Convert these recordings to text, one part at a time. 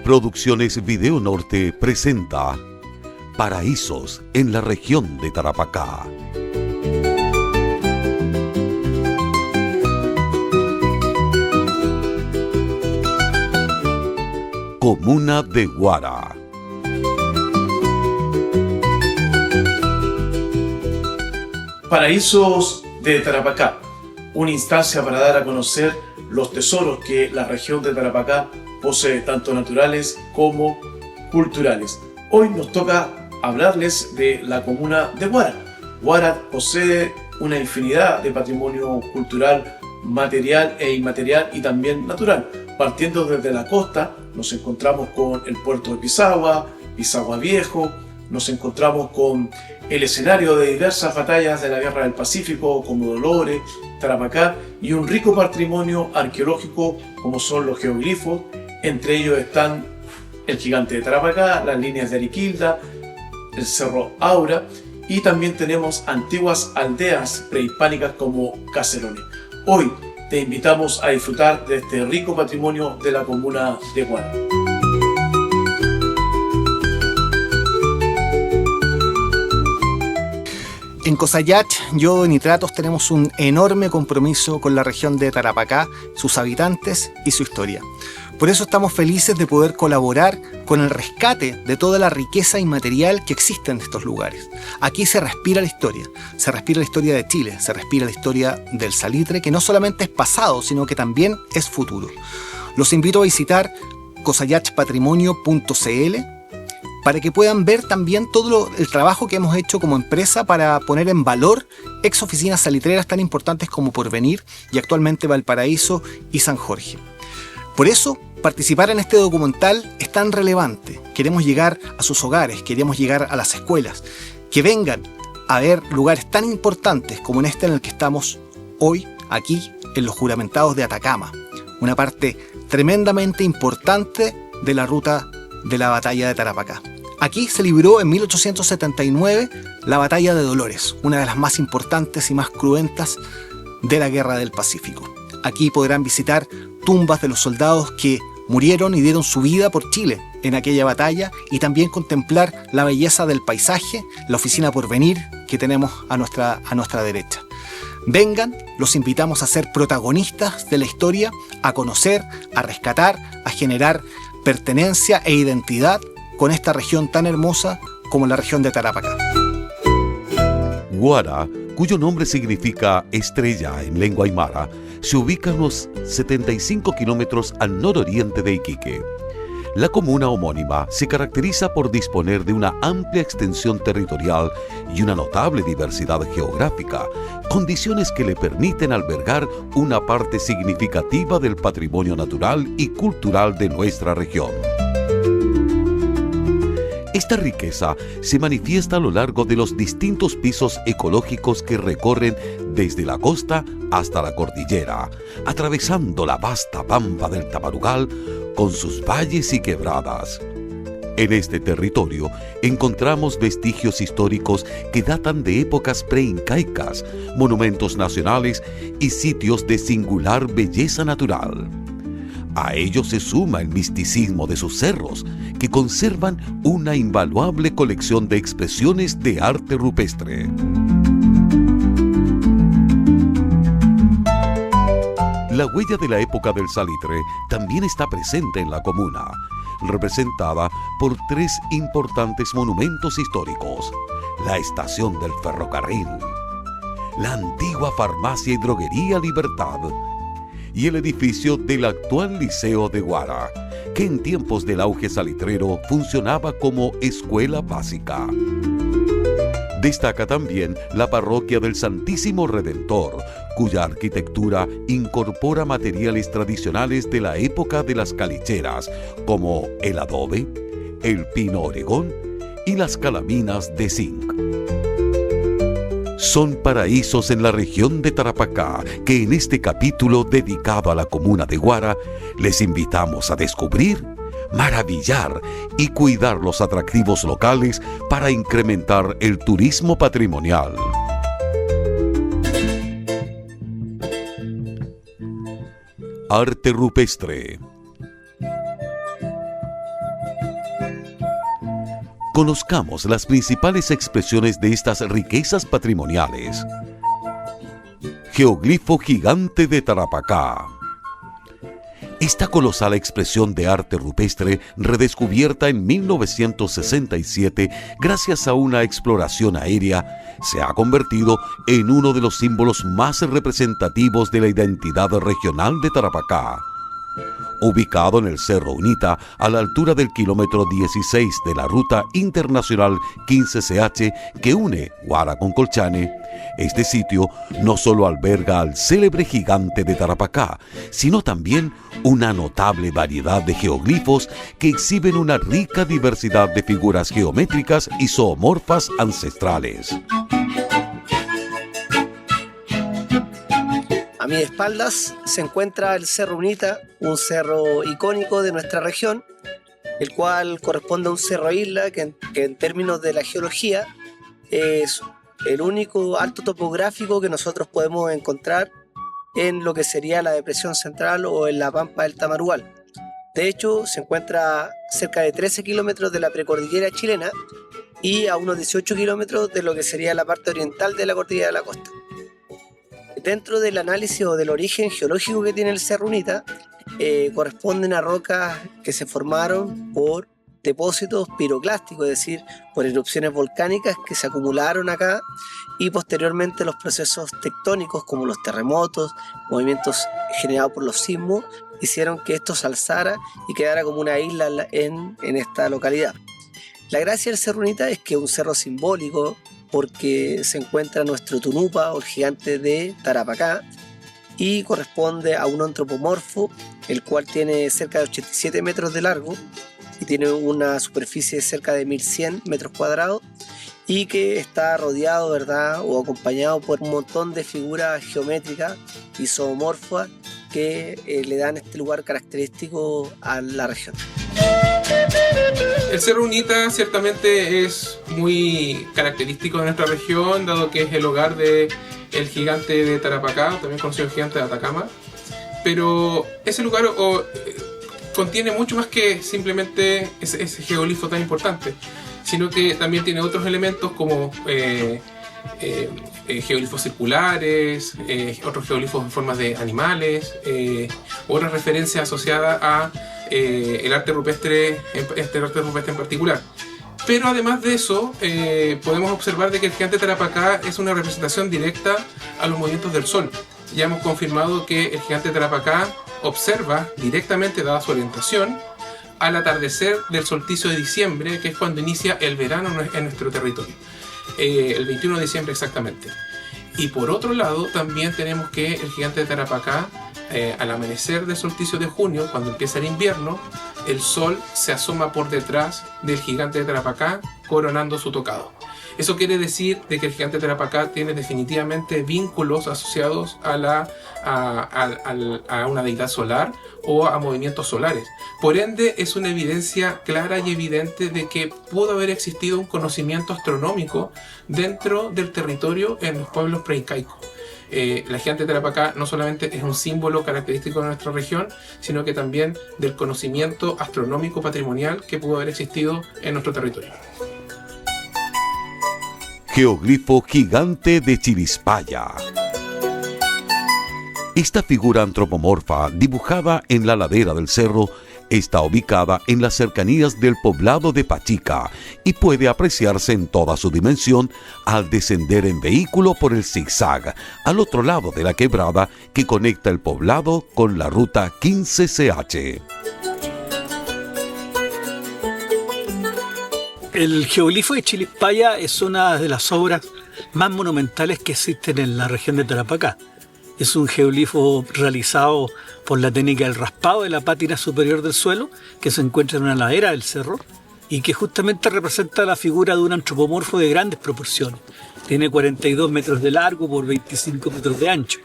Producciones Video Norte presenta Paraísos en la región de Tarapacá. Comuna de Guara. Paraísos de Tarapacá, una instancia para dar a conocer los tesoros que la región de Tarapacá posee, tanto naturales como culturales. Hoy nos toca hablarles de la comuna de Guara. Guara posee una infinidad de patrimonio cultural, material e inmaterial y también natural. Partiendo desde la costa, nos encontramos con el puerto de Pisagua, Pisagua Viejo, nos encontramos con el escenario de diversas batallas de la Guerra del Pacífico, como Dolores, Tarapacá, y un rico patrimonio arqueológico como son los geoglifos. Entre ellos están el gigante de Tarapacá, las líneas de Ariquilda, el cerro Aura, y también tenemos antiguas aldeas prehispánicas como Caserones. Hoy te invitamos a disfrutar de este rico patrimonio de la comuna de Guara. En Cosayach, Yodo y Nitratos tenemos un enorme compromiso con la región de Tarapacá, sus habitantes y su historia. Por eso estamos felices de poder colaborar con el rescate de toda la riqueza inmaterial que existe en estos lugares. Aquí se respira la historia de Chile, se respira la historia del salitre, que no solamente es pasado, sino que también es futuro. Los invito a visitar cosayachpatrimonio.cl para que puedan ver también todo el trabajo que hemos hecho como empresa para poner en valor ex oficinas salitreras tan importantes como Porvenir y actualmente Valparaíso y San Jorge. Por eso, participar en este documental es tan relevante. Queremos llegar a sus hogares, queremos llegar a las escuelas, que vengan a ver lugares tan importantes como en este en el que estamos hoy, aquí, en los juramentados de Atacama, una parte tremendamente importante de la ruta de la batalla de Tarapacá. Aquí se libró en 1879 la batalla de Dolores, una de las más importantes y más cruentas de la Guerra del Pacífico. Aquí podrán visitar tumbas de los soldados que murieron y dieron su vida por Chile en aquella batalla y también contemplar la belleza del paisaje, la oficina Porvenir que tenemos a nuestra derecha. Vengan, los invitamos a ser protagonistas de la historia, a conocer, a rescatar, a generar pertenencia e identidad con esta región tan hermosa como la región de Tarapacá. Guara, cuyo nombre significa estrella en lengua aymara, se ubica a unos 75 kilómetros al nororiente de Iquique. La comuna homónima se caracteriza por disponer de una amplia extensión territorial y una notable diversidad geográfica, condiciones que le permiten albergar una parte significativa del patrimonio natural y cultural de nuestra región. Esta riqueza se manifiesta a lo largo de los distintos pisos ecológicos que recorren desde la costa hasta la cordillera, atravesando la vasta pampa del Tamarugal con sus valles y quebradas. En este territorio encontramos vestigios históricos que datan de épocas preincaicas, monumentos nacionales y sitios de singular belleza natural. A ello se suma el misticismo de sus cerros, que conservan una invaluable colección de expresiones de arte rupestre. La huella de la época del salitre también está presente en la comuna, representada por tres importantes monumentos históricos: la estación del ferrocarril, la antigua farmacia y droguería Libertad y el edificio del actual Liceo de Guara, que en tiempos del auge salitrero funcionaba como escuela básica. Destaca también la parroquia del Santísimo Redentor, cuya arquitectura incorpora materiales tradicionales de la época de las calicheras, como el adobe, el pino oregón y las calaminas de zinc. Son paraísos en la región de Tarapacá que en este capítulo dedicado a la comuna de Guara les invitamos a descubrir, maravillar y cuidar los atractivos locales para incrementar el turismo patrimonial. Arte rupestre. Conozcamos las principales expresiones de estas riquezas patrimoniales. Geoglifo gigante de Tarapacá. Esta colosal expresión de arte rupestre, redescubierta en 1967 gracias a una exploración aérea, se ha convertido en uno de los símbolos más representativos de la identidad regional de Tarapacá. Ubicado en el Cerro Unita, a la altura del kilómetro 16 de la Ruta Internacional 15CH que une Huara con Colchane, este sitio no solo alberga al célebre gigante de Tarapacá, sino también una notable variedad de geoglifos que exhiben una rica diversidad de figuras geométricas y zoomorfas ancestrales. A mis espaldas se encuentra el Cerro Unita, un cerro icónico de nuestra región, el cual corresponde a un cerro isla que en términos de la geología es el único alto topográfico que nosotros podemos encontrar en lo que sería la depresión central o en la pampa del Tamarugal. De hecho, se encuentra cerca de 13 kilómetros de la precordillera chilena y a unos 18 kilómetros de lo que sería la parte oriental de la cordillera de la costa. Dentro del análisis o del origen geológico que tiene el Cerro Unita, corresponden a rocas que se formaron por depósitos piroclásticos, es decir, por erupciones volcánicas que se acumularon acá, y posteriormente los procesos tectónicos como los terremotos, movimientos generados por los sismos, hicieron que esto se alzara y quedara como una isla en esta localidad. La gracia del Cerro Unita es que es un cerro simbólico porque se encuentra nuestro Tunupa o el gigante de Tarapacá y corresponde a un antropomorfo, el cual tiene cerca de 87 metros de largo y tiene una superficie de cerca de 1100 metros cuadrados y que está rodeado, ¿verdad?, o acompañado por un montón de figuras geométricas y zoomorfas que le dan este lugar característico a la región. El Cerro Unita ciertamente es muy característico de nuestra región, dado que es el hogar del gigante de Tarapacá, también conocido el gigante de Atacama, pero ese lugar contiene mucho más que simplemente ese geoglifo tan importante, sino que también tiene otros elementos como geoglifos circulares, otros geoglifos en forma de animales, otras referencias asociadas a el arte rupestre, este arte rupestre en particular. Pero además de eso, podemos observar de que el gigante de Tarapacá es una representación directa a los movimientos del Sol. Ya hemos confirmado que el gigante de Tarapacá observa directamente, dada su orientación, al atardecer del solsticio de diciembre, que es cuando inicia el verano en nuestro territorio. El 21 de diciembre exactamente. Y por otro lado, también tenemos que el gigante de Tarapacá, al amanecer del solsticio de junio, cuando empieza el invierno, el sol se asoma por detrás del gigante de Tarapacá, coronando su tocado. Eso quiere decir de que el gigante de Tarapacá tiene definitivamente vínculos asociados a una deidad solar o a movimientos solares. Por ende, es una evidencia clara y evidente de que pudo haber existido un conocimiento astronómico dentro del territorio en los pueblos preincaicos. La gigante de Tarapacá no solamente es un símbolo característico de nuestra región, sino que también del conocimiento astronómico patrimonial que pudo haber existido en nuestro territorio. Geoglifo gigante de Chilispaya. Esta figura antropomorfa, dibujada en la ladera del cerro, está ubicada en las cercanías del poblado de Pachica y puede apreciarse en toda su dimensión al descender en vehículo por el zigzag al otro lado de la quebrada que conecta el poblado con la ruta 15CH. El geoglifo de Chilispaya es una de las obras más monumentales que existen en la región de Tarapacá. Es un geoglifo realizado por la técnica del raspado de la pátina superior del suelo, que se encuentra en una ladera del cerro, y que justamente representa la figura de un antropomorfo de grandes proporciones. Tiene 42 metros de largo por 25 metros de ancho.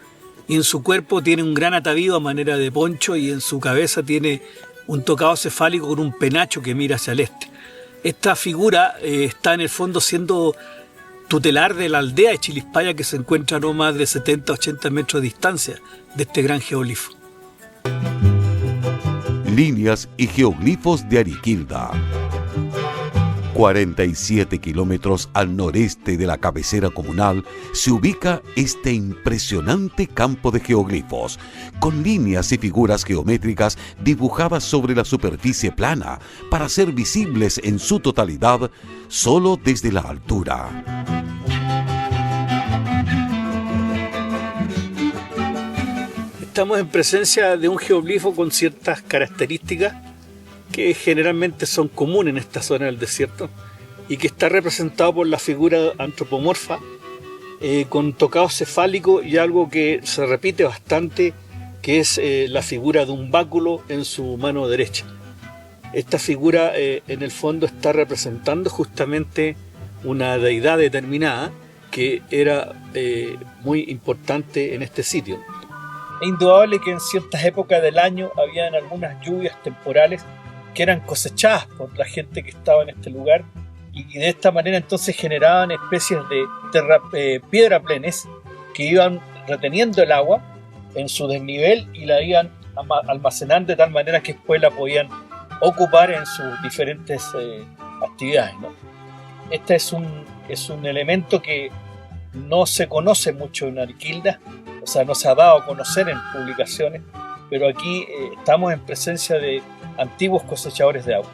Y en su cuerpo tiene un gran atavío a manera de poncho y en su cabeza tiene un tocado cefálico con un penacho que mira hacia el este. Esta figura está en el fondo siendo tutelar de la aldea de Chilispaya, que se encuentra a no más de 70-80 metros de distancia de este gran geoglifo. Líneas y geoglifos de Ariquilda. 47 kilómetros al noreste de la cabecera comunal se ubica este impresionante campo de geoglifos, con líneas y figuras geométricas dibujadas sobre la superficie plana para ser visibles en su totalidad solo desde la altura. Estamos en presencia de un geoglifo con ciertas características que generalmente son comunes en esta zona del desierto y que está representado por la figura antropomorfa con tocado cefálico y algo que se repite bastante, que es la figura de un báculo en su mano derecha. Esta figura en el fondo está representando justamente una deidad determinada que era muy importante en este sitio. Es indudable que en ciertas épocas del año habían algunas lluvias temporales que eran cosechadas por la gente que estaba en este lugar y de esta manera entonces generaban especies de piedraplenes que iban reteniendo el agua en su desnivel y la iban almacenando de tal manera que después la podían ocupar en sus diferentes actividades, ¿no? Este es un elemento que no se conoce mucho en Ariquilda, o sea, no se ha dado a conocer en publicaciones, pero aquí estamos en presencia de antiguos cosechadores de agua.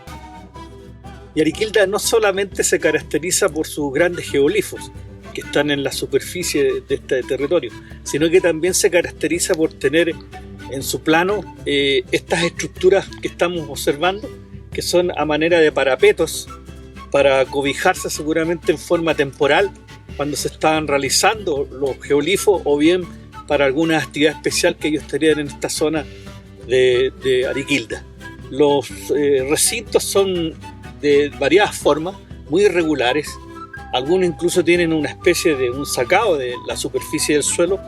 Y Ariquilda no solamente se caracteriza por sus grandes geoglifos que están en la superficie de este territorio, sino que también se caracteriza por tener en su plano estas estructuras que estamos observando, que son a manera de parapetos para cobijarse seguramente en forma temporal cuando se estaban realizando los geoglifos o bien para alguna actividad especial que ellos tenían en esta zona de Ariquilda. Los recintos son de variadas formas, muy irregulares. Algunos incluso tienen una especie de un sacado de la superficie del suelo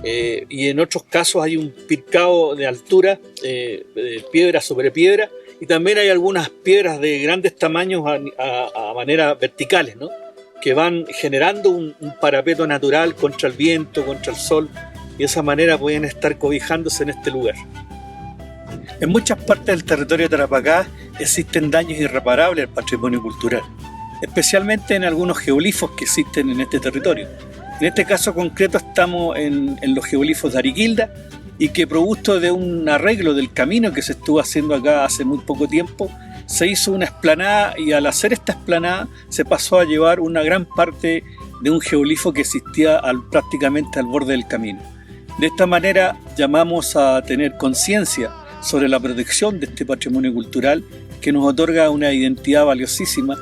y en otros casos hay un picado de altura, de piedra sobre piedra, y también hay algunas piedras de grandes tamaños a manera verticales, ¿no? Que van generando un parapeto natural contra el viento, contra el sol, y de esa manera pueden estar cobijándose en este lugar. En muchas partes del territorio de Tarapacá existen daños irreparables al patrimonio cultural, especialmente en algunos geoglifos que existen en este territorio. En este caso concreto estamos en los geoglifos de Ariquilda y que, producto de un arreglo del camino que se estuvo haciendo acá hace muy poco tiempo, se hizo una explanada, y al hacer esta explanada se pasó a llevar una gran parte de un geoglifo que existía prácticamente al borde del camino. De esta manera llamamos a tener conciencia sobre la protección de este patrimonio cultural que nos otorga una identidad valiosísima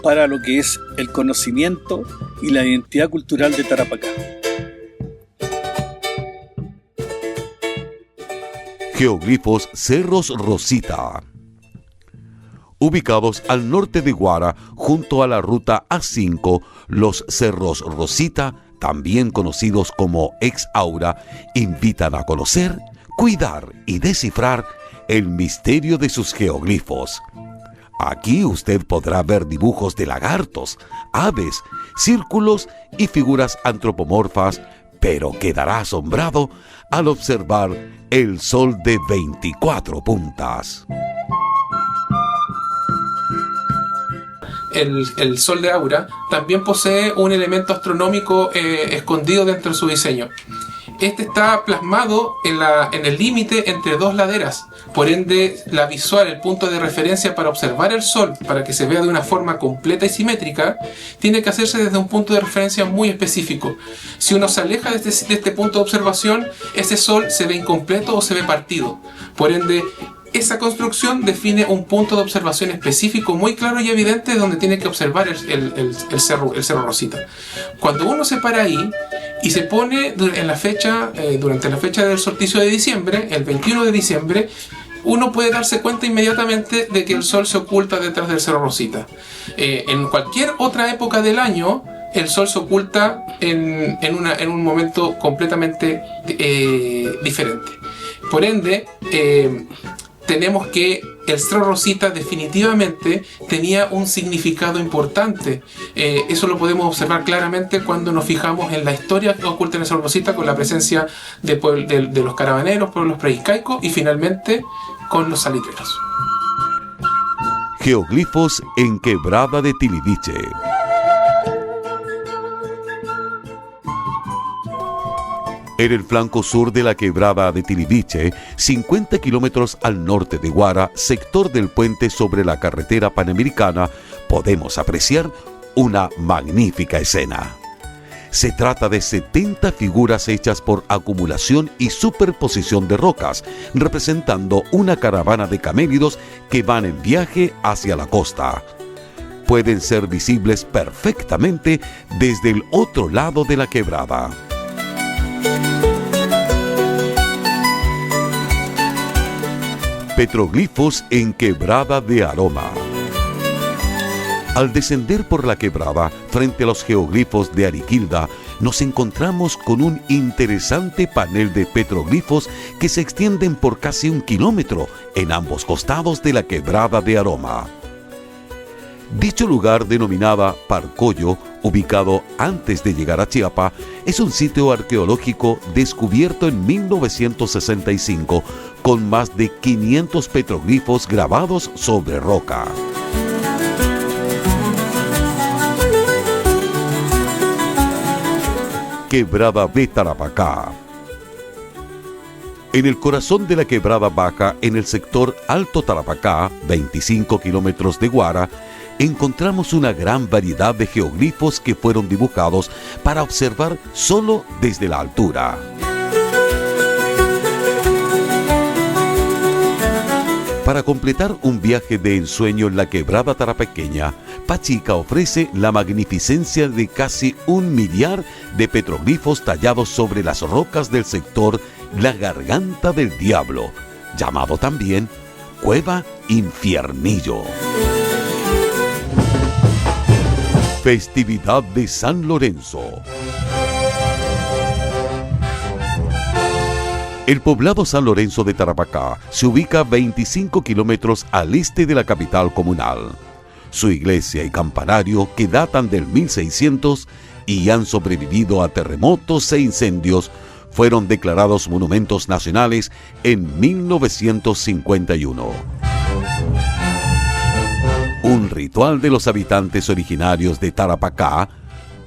para lo que es el conocimiento y la identidad cultural de Tarapacá. Geoglifos Cerros Rosita. Ubicados al norte de Guara, junto a la ruta A5, los Cerros Rosita, también conocidos como Ex Aura, invitan a conocer, cuidar y descifrar el misterio de sus geoglifos. Aquí usted podrá ver dibujos de lagartos, aves, círculos y figuras antropomorfas, pero quedará asombrado al observar el sol de 24 puntas. El sol de Aura también posee un elemento astronómico escondido dentro de su diseño. Este está plasmado en el límite entre dos laderas, por ende la visual, el punto de referencia para observar el sol, para que se vea de una forma completa y simétrica, tiene que hacerse desde un punto de referencia muy específico. Si uno se aleja de este punto de observación, ese sol se ve incompleto o se ve partido. Por ende, esa construcción define un punto de observación específico muy claro y evidente donde tiene que observar el cerro Rosita. Cuando uno se para ahí y se pone durante la fecha del solsticio de diciembre, el 21 de diciembre, uno puede darse cuenta inmediatamente de que el sol se oculta detrás del Cerro Rosita. En cualquier otra época del año, el sol se oculta en un momento completamente diferente. Por ende, tenemos que el Cerro Rosita definitivamente tenía un significado importante. Eso lo podemos observar claramente cuando nos fijamos en la historia que oculta en el Cerro Rosita, con la presencia de los caravaneros, pueblos prehiscaicos y finalmente con los salitreros. Geoglifos en Quebrada de Tiliviche. En el flanco sur de la Quebrada de Tiliviche, 50 kilómetros al norte de Guara, sector del puente sobre la carretera panamericana, podemos apreciar una magnífica escena. Se trata de 70 figuras hechas por acumulación y superposición de rocas, representando una caravana de camélidos que van en viaje hacia la costa. Pueden ser visibles perfectamente desde el otro lado de la quebrada. Petroglifos en Quebrada de Aroma. Al descender por la quebrada, frente a los geoglifos de Ariquilda, nos encontramos con un interesante panel de petroglifos que se extienden por casi 1 kilómetro en ambos costados de la Quebrada de Aroma. Dicho lugar, denominada Parcollo, ubicado antes de llegar a Chiapa, es un sitio arqueológico descubierto en 1965 con más de 500 petroglifos grabados sobre roca. Quebrada de Tarapacá. En el corazón de la Quebrada Baja, en el sector Alto Tarapacá, 25 kilómetros de Guara, encontramos una gran variedad de geoglifos que fueron dibujados para observar solo desde la altura. Para completar un viaje de ensueño en la Quebrada Tarapaqueña, Pachica ofrece la magnificencia de casi 1 millar de petroglifos tallados sobre las rocas del sector La Garganta del Diablo, llamado también Cueva Infiernillo. Festividad de San Lorenzo. El poblado San Lorenzo de Tarapacá se ubica 25 kilómetros al este de la capital comunal. Su iglesia y campanario, que datan del 1600 y han sobrevivido a terremotos e incendios, fueron declarados monumentos nacionales en 1951. Un ritual de los habitantes originarios de Tarapacá,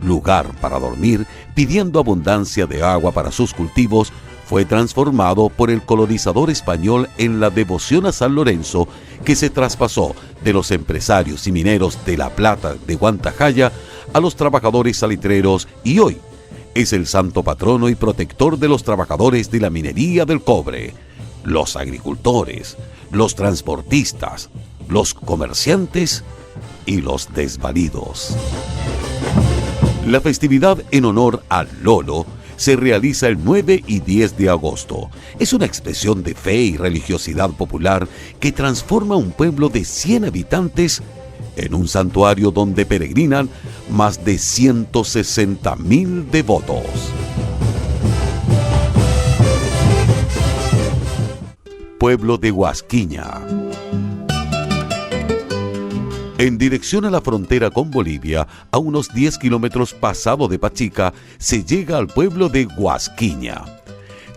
lugar para dormir, pidiendo abundancia de agua para sus cultivos, fue transformado por el colonizador español en la devoción a San Lorenzo, que se traspasó de los empresarios y mineros de La Plata de Guantajaya a los trabajadores salitreros, y hoy es el santo patrono y protector de los trabajadores de la minería del cobre, los agricultores, los transportistas, los comerciantes y los desvalidos. La festividad en honor al Lolo se realiza el 9 y 10 de agosto. Es una expresión de fe y religiosidad popular que transforma un pueblo de 100 habitantes en un santuario donde peregrinan más de 160,000 devotos. Pueblo de Huasquiña. En dirección a la frontera con Bolivia, a unos 10 kilómetros pasado de Pachica, se llega al pueblo de Huasquiña.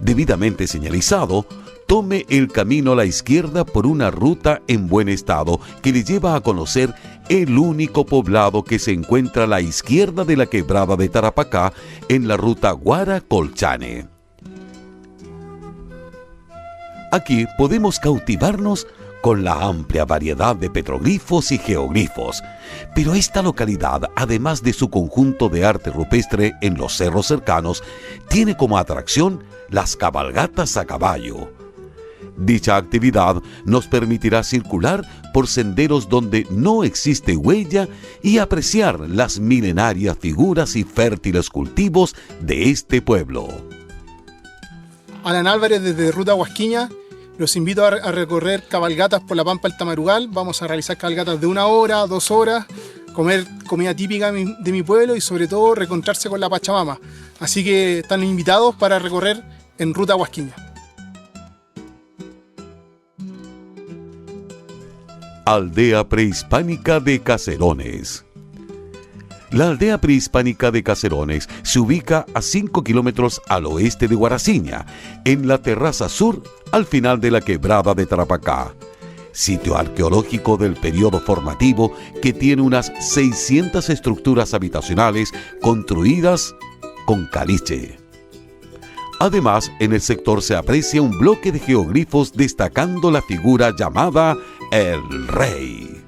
Debidamente señalizado, tome el camino a la izquierda por una ruta en buen estado que le lleva a conocer el único poblado que se encuentra a la izquierda de la Quebrada de Tarapacá en la ruta Guara-Colchane. Aquí podemos cautivarnos con la amplia variedad de petroglifos y geoglifos, pero esta localidad, además de su conjunto de arte rupestre en los cerros cercanos, tiene como atracción las cabalgatas a caballo. Dicha actividad nos permitirá circular por senderos donde no existe huella y apreciar las milenarias figuras y fértiles cultivos de este pueblo. Alan Álvarez desde Ruta Huasquiña. Los invito a recorrer cabalgatas por la Pampa del Tamarugal. Vamos a realizar cabalgatas de 1 hora, 2 horas, comer comida típica de mi pueblo y sobre todo reencontrarse con la Pachamama. Así que están invitados para recorrer en Ruta Huasquiña. Aldea prehispánica de Caserones. La aldea prehispánica de Caserones se ubica a 5 kilómetros al oeste de Guaraciña, en la terraza sur, al final de la Quebrada de Tarapacá. sitio arqueológico del periodo formativo que tiene unas 600 estructuras habitacionales construidas con caliche. Además, en el sector se aprecia un bloque de geoglifos destacando la figura llamada el Rey.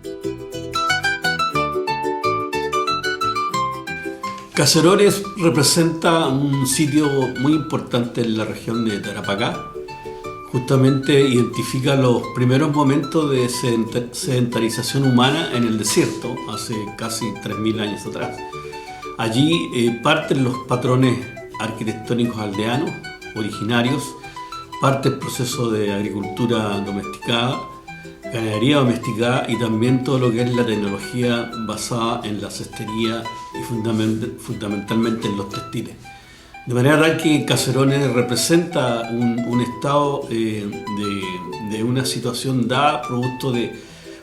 Caserones representa un sitio muy importante en la región de Tarapacá. Justamente identifica los primeros momentos de sedentarización humana en el desierto, hace casi 3.000 años atrás. Allí parten los patrones arquitectónicos aldeanos, originarios, parte el proceso de agricultura domesticada, ganadería domesticada y también todo lo que es la tecnología basada en la cestería y fundamentalmente en los textiles. De manera tal que Caserones representa un estado de una situación dada, producto de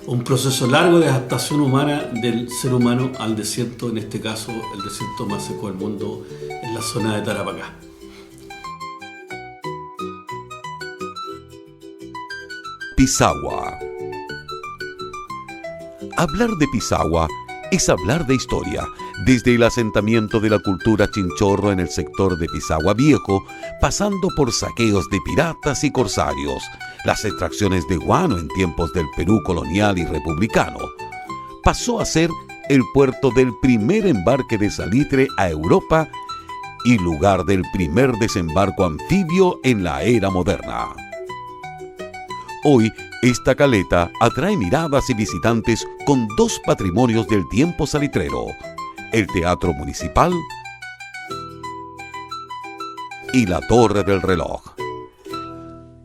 un proceso largo de adaptación humana del ser humano al desierto, en este caso el desierto más seco del mundo en la zona de Tarapacá. Pisagua. Hablar de Pisagua es hablar de historia, desde el asentamiento de la cultura chinchorro en el sector de Pisagua Viejo, pasando por saqueos de piratas y corsarios, las extracciones de guano en tiempos del Perú colonial y republicano. Pasó a ser el puerto del primer embarque de salitre a Europa y lugar del primer desembarco anfibio en la era moderna. Hoy, esta caleta atrae miradas y visitantes con dos patrimonios del tiempo salitrero: el Teatro Municipal y la Torre del Reloj.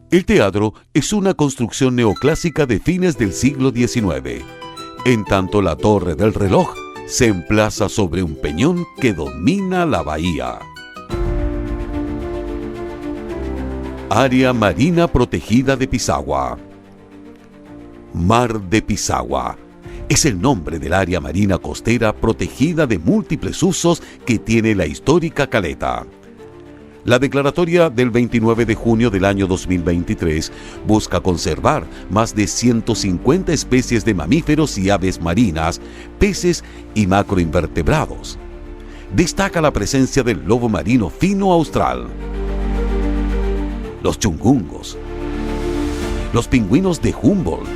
El teatro es una construcción neoclásica de fines del siglo XIX, en tanto la Torre del Reloj se emplaza sobre un peñón que domina la bahía. Área Marina Protegida de Pisagua. Mar de Pisagua es el nombre del área marina costera protegida de múltiples usos que tiene la histórica caleta. La declaratoria del 29 de junio del año 2023 busca conservar más de 150 especies de mamíferos y aves marinas, peces y macroinvertebrados. Destaca la presencia del lobo marino fino austral, los chungungos, los pingüinos de Humboldt,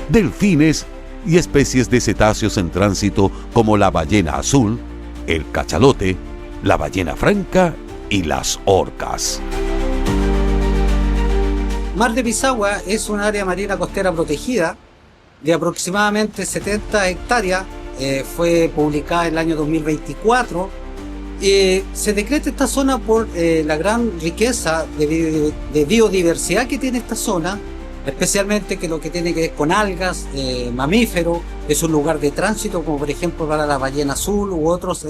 delfines y especies de cetáceos en tránsito como la ballena azul, el cachalote, la ballena franca y las orcas. Mar de Pisagua es un área marina costera protegida de aproximadamente 70 hectáreas. Fue publicada en el año 2024. Se decreta esta zona por la gran riqueza de biodiversidad que tiene esta zona, especialmente que lo que tiene que ver con algas, mamíferos. Es un lugar de tránsito, como por ejemplo para la ballena azul u otros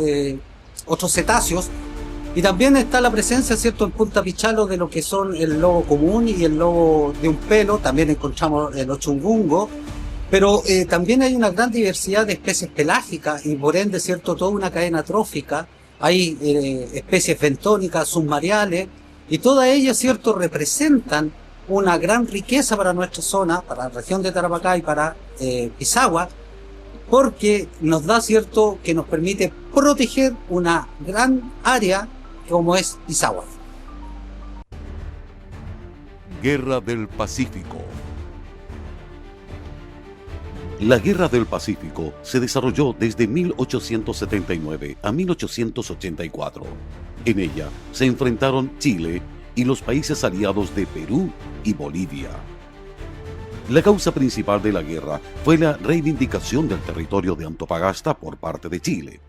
cetáceos. Y también está la presencia, ¿cierto?, en Punta Pichalo de lo que son el lobo común y el lobo de un pelo. También encontramos los chungungos, pero también hay una gran diversidad de especies pelágicas y por ende, ¿cierto?, toda una cadena trófica. Hay especies bentónicas, submareales, y todas ellas, ¿cierto?, representan una gran riqueza para nuestra zona, para la región de Tarapacá y para Pisagua, porque nos da, ¿cierto?, que nos permite proteger una gran área como es Pisagua. Guerra del Pacífico. La Guerra del Pacífico se desarrolló desde 1879 a 1884. En ella se enfrentaron Chile y los países aliados de Perú y Bolivia. La causa principal de la guerra fue la reivindicación del territorio de Antofagasta por parte de Chile,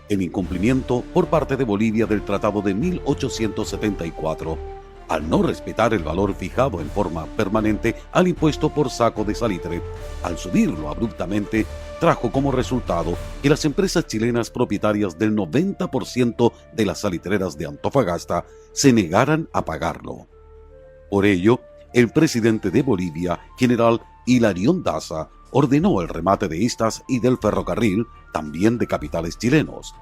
el incumplimiento por parte de Bolivia del Tratado de 1874, al no respetar el valor fijado en forma permanente al impuesto por saco de salitre. Al subirlo abruptamente, trajo como resultado que las empresas chilenas propietarias del 90% de las salitreras de Antofagasta se negaran a pagarlo. Por ello, el presidente de Bolivia, general Hilarión Daza, ordenó el remate de estas y del ferrocarril, también de capitales chilenos.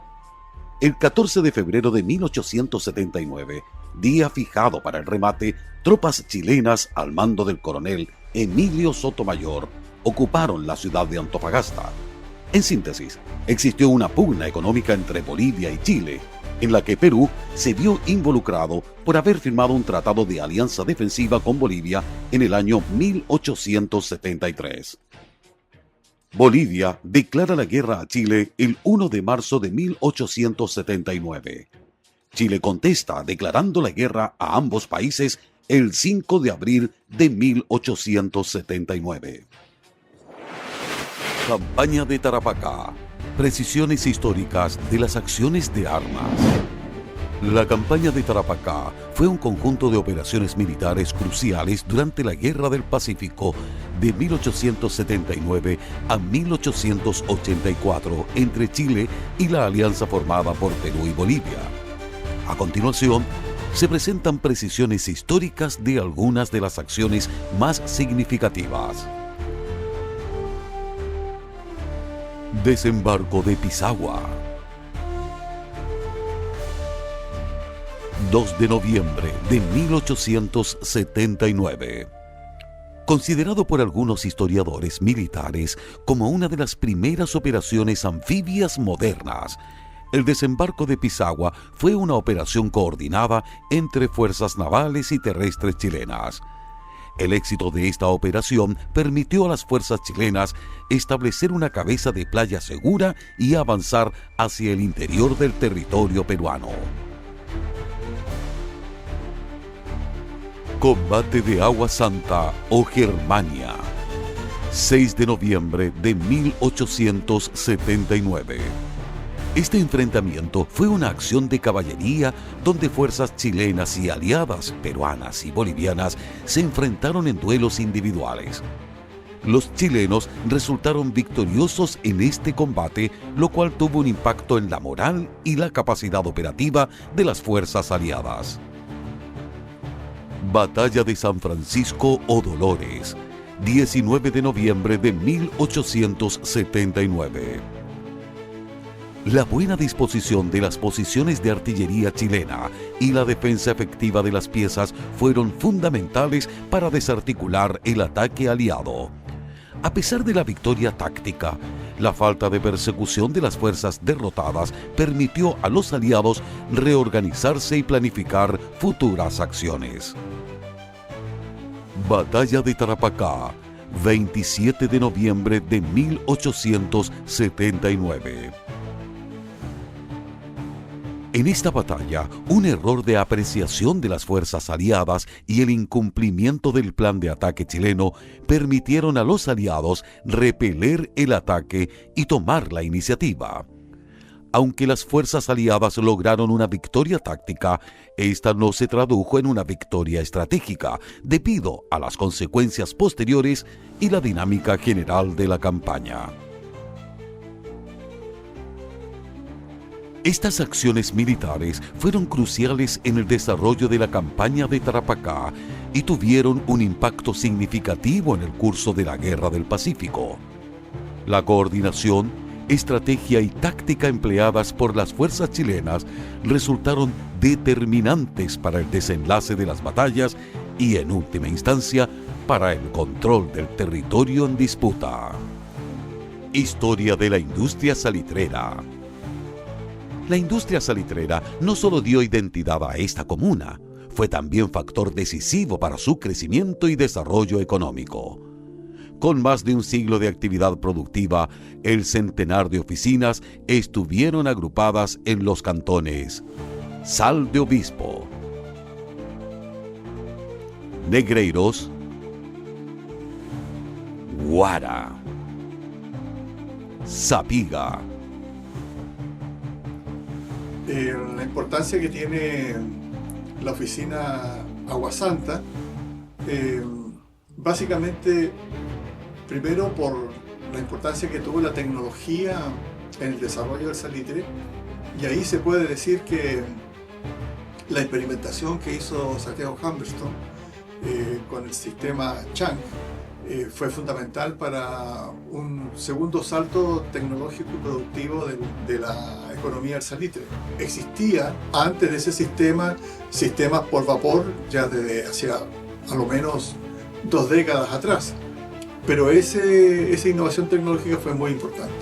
El 14 de febrero de 1879, día fijado para el remate, tropas chilenas al mando del coronel Emilio Sotomayor ocuparon la ciudad de Antofagasta. En síntesis, existió una pugna económica entre Bolivia y Chile, en la que Perú se vio involucrado por haber firmado un tratado de alianza defensiva con Bolivia en el año 1873. Bolivia declara la guerra a Chile el 1 de marzo de 1879. Chile contesta declarando la guerra a ambos países el 5 de abril de 1879. Campaña de Tarapacá. Precisiones históricas de las acciones de armas. La campaña de Tarapacá fue un conjunto de operaciones militares cruciales durante la Guerra del Pacífico de 1879 a 1884 entre Chile y la alianza formada por Perú y Bolivia. A continuación, se presentan precisiones históricas de algunas de las acciones más significativas. Desembarco de Pisagua. 2 de noviembre de 1879. Considerado por algunos historiadores militares como una de las primeras operaciones anfibias modernas, el desembarco de Pisagua fue una operación coordinada entre fuerzas navales y terrestres chilenas. El éxito de esta operación permitió a las fuerzas chilenas establecer una cabeza de playa segura y avanzar hacia el interior del territorio peruano. Combate de Agua Santa o Germania. 6 de noviembre de 1879. Este enfrentamiento fue una acción de caballería donde fuerzas chilenas y aliadas, peruanas y bolivianas, se enfrentaron en duelos individuales. Los chilenos resultaron victoriosos en este combate, lo cual tuvo un impacto en la moral y la capacidad operativa de las fuerzas aliadas. Batalla de San Francisco o Dolores, 19 de noviembre de 1879. La buena disposición de las posiciones de artillería chilena y la defensa efectiva de las piezas fueron fundamentales para desarticular el ataque aliado. A pesar de la victoria táctica, la falta de persecución de las fuerzas derrotadas permitió a los aliados reorganizarse y planificar futuras acciones. Batalla de Tarapacá, 27 de noviembre de 1879. En esta batalla, un error de apreciación de las fuerzas aliadas y el incumplimiento del plan de ataque chileno permitieron a los aliados repeler el ataque y tomar la iniciativa. Aunque las fuerzas aliadas lograron una victoria táctica, esta no se tradujo en una victoria estratégica debido a las consecuencias posteriores y la dinámica general de la campaña. Estas acciones militares fueron cruciales en el desarrollo de la campaña de Tarapacá y tuvieron un impacto significativo en el curso de la Guerra del Pacífico. La coordinación, estrategia y táctica empleadas por las fuerzas chilenas resultaron determinantes para el desenlace de las batallas y, en última instancia, para el control del territorio en disputa. Historia de la industria salitrera. La industria salitrera no solo dio identidad a esta comuna, fue también factor decisivo para su crecimiento y desarrollo económico. Con más de un siglo de actividad productiva, el centenar de oficinas estuvieron agrupadas en los cantones Sal de Obispo, Negreiros, Huara, Sapiga. La importancia que tiene la oficina Agua Santa, básicamente, primero por la importancia que tuvo la tecnología en el desarrollo del salitre, y ahí se puede decir que la experimentación que hizo Santiago Humberstone con el sistema Chang fue fundamental para un segundo salto tecnológico y productivo de la economía del salitre. Existía antes de ese sistema sistemas por vapor ya desde hacia a lo menos 2 décadas atrás. Pero esa innovación tecnológica fue muy importante.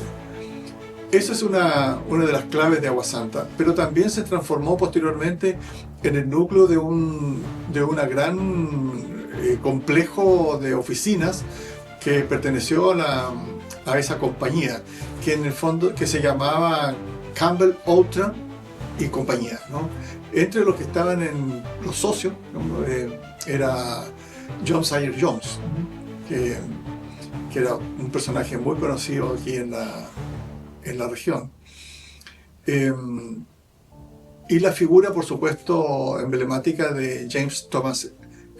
Esa es una de las claves de Agua Santa, pero también se transformó posteriormente en el núcleo de un gran complejo de oficinas que perteneció a esa compañía, que en el fondo que se llamaba Campbell Outram y compañía, ¿no? Entre los que estaban en los socios, ¿no? Era John Sayer Jones, que era un personaje muy conocido aquí en la región. Y la figura, por supuesto, emblemática de James Thomas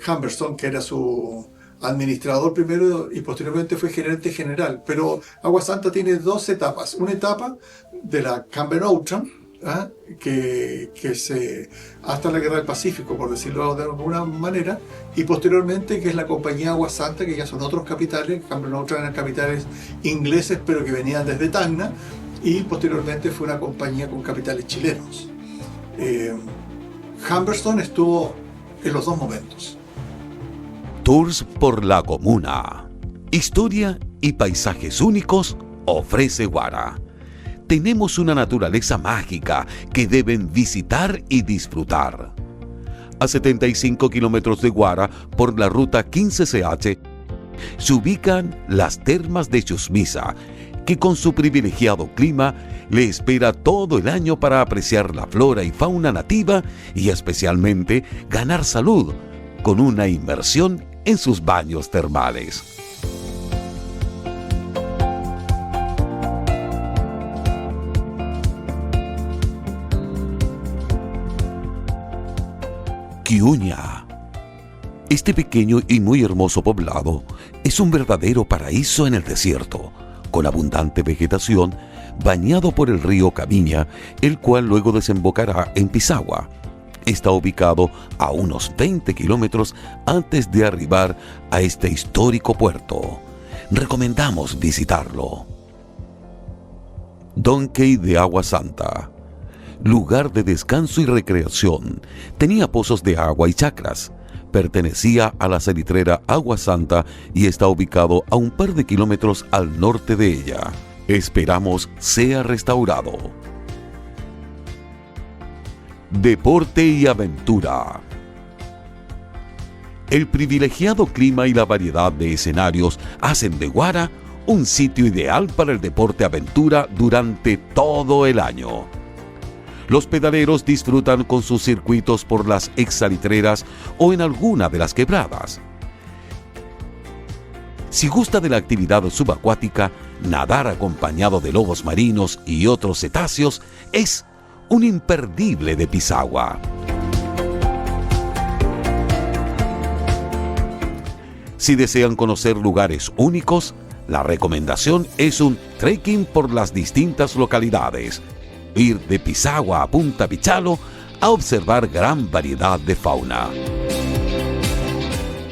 Humberstone, que era su administrador primero y posteriormente fue gerente general. Pero Agua Santa tiene 2 etapas. Una etapa de la Campbell Outram, que hasta la Guerra del Pacífico, por decirlo de alguna manera, y posteriormente que es la compañía Agua Santa, que ya son otros capitales. Campbell Outram eran capitales ingleses, pero que venían desde Tacna, y posteriormente fue una compañía con capitales chilenos. Humberstone estuvo en los 2 momentos. Tours por la comuna. Historia y paisajes únicos ofrece Huara. Tenemos una naturaleza mágica que deben visitar y disfrutar. A 75 kilómetros de Huara, por la ruta 15CH, se ubican las termas de Chusmisa, que con su privilegiado clima le espera todo el año para apreciar la flora y fauna nativa y especialmente ganar salud con una inmersión en sus baños termales. Quiuña. Este pequeño y muy hermoso poblado es un verdadero paraíso en el desierto, con abundante vegetación, bañado por el río Cabiña, el cual luego desembocará en Pisagua. Está ubicado a unos 20 kilómetros antes de arribar a este histórico puerto. Recomendamos visitarlo. Donkey de Agua Santa. Lugar de descanso y recreación. Tenía pozos de agua y chacras. Pertenecía a la salitrera Agua Santa y está ubicado a un par de kilómetros al norte de ella. Esperamos sea restaurado. Deporte y aventura. El privilegiado clima y la variedad de escenarios hacen de Huara un sitio ideal para el deporte aventura durante todo el año. Los pedaleros disfrutan con sus circuitos por las exsalitreras o en alguna de las quebradas. Si gusta de la actividad subacuática, nadar acompañado de lobos marinos y otros cetáceos es un imperdible de Pisagua. Si desean conocer lugares únicos, la recomendación es un trekking por las distintas localidades. Ir de Pisagua a Punta Pichalo a observar gran variedad de fauna.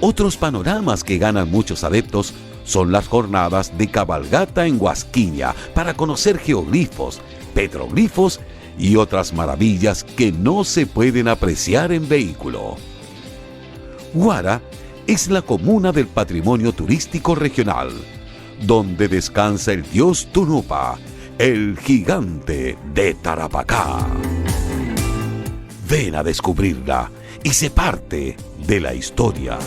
Otros panoramas que ganan muchos adeptos son las jornadas de cabalgata en Huasquiña para conocer geoglifos, petroglifos y otras maravillas que no se pueden apreciar en vehículo. Huara es la comuna del patrimonio turístico regional, donde descansa el dios Tunupa, el gigante de Tarapacá. Ven a descubrirla y sé parte de la historia.